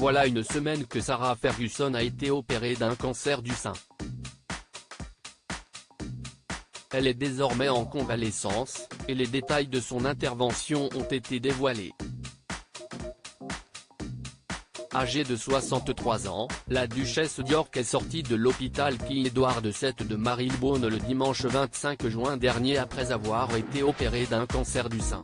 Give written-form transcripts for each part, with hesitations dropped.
Voilà une semaine que Sarah Ferguson a été opérée d'un cancer du sein. Elle est désormais en convalescence, et les détails de son intervention ont été dévoilés. Âgée de 63 ans, la duchesse d'York est sortie de l'hôpital King Edward VII de Marylebone le dimanche 25 juin dernier après avoir été opérée d'un cancer du sein.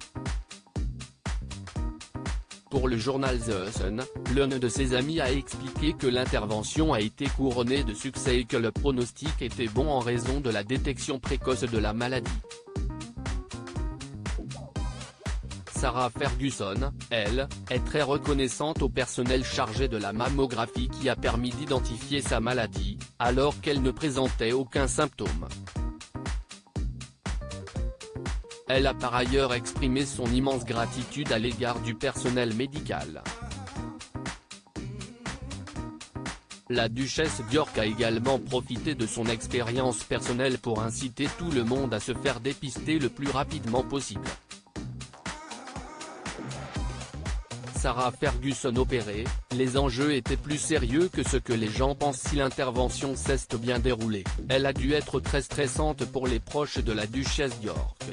Pour le journal The Sun, l'un de ses amis a expliqué que l'intervention a été couronnée de succès et que le pronostic était bon en raison de la détection précoce de la maladie. Sarah Ferguson, elle, est très reconnaissante au personnel chargé de la mammographie qui a permis d'identifier sa maladie, alors qu'elle ne présentait aucun symptôme. Elle a par ailleurs exprimé son immense gratitude à l'égard du personnel médical. La duchesse d'York a également profité de son expérience personnelle pour inciter tout le monde à se faire dépister le plus rapidement possible. Sarah Ferguson opérée, les enjeux étaient plus sérieux que ce que les gens pensent si l'intervention s'est bien déroulée. Elle a dû être très stressante pour les proches de la duchesse d'York.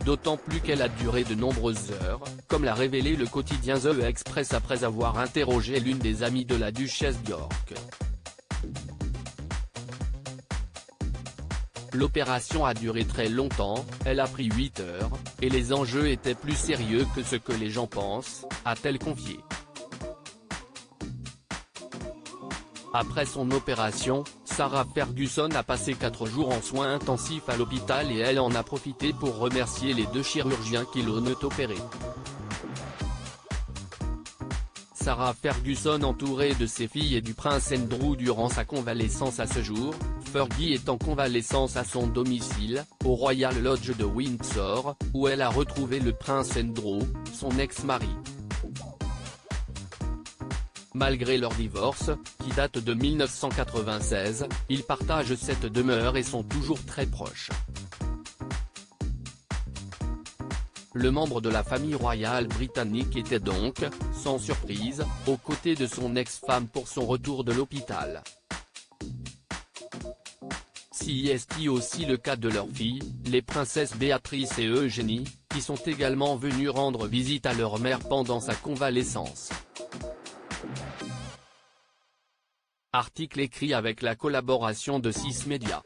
D'autant plus qu'elle a duré de nombreuses heures, comme l'a révélé le quotidien The Express après avoir interrogé l'une des amies de la duchesse d'York. L'opération a duré très longtemps, elle a pris 8 heures, et les enjeux étaient plus sérieux que ce que les gens pensent, a-t-elle confié. Après son opération, Sarah Ferguson a passé 4 jours en soins intensifs à l'hôpital et elle en a profité pour remercier les 2 chirurgiens qui l'ont opérée. Sarah Ferguson entourée de ses filles et du prince Andrew durant sa convalescence à ce jour, Fergie est en convalescence à son domicile, au Royal Lodge de Windsor, où elle a retrouvé le prince Andrew, son ex-mari. Malgré leur divorce, qui date de 1996, ils partagent cette demeure et sont toujours très proches. Le membre de la famille royale britannique était donc, sans surprise, aux côtés de son ex-femme pour son retour de l'hôpital. C'est aussi le cas de leurs filles, les princesses Béatrice et Eugénie, qui sont également venues rendre visite à leur mère pendant sa convalescence. Article écrit avec la collaboration de 6 Médias.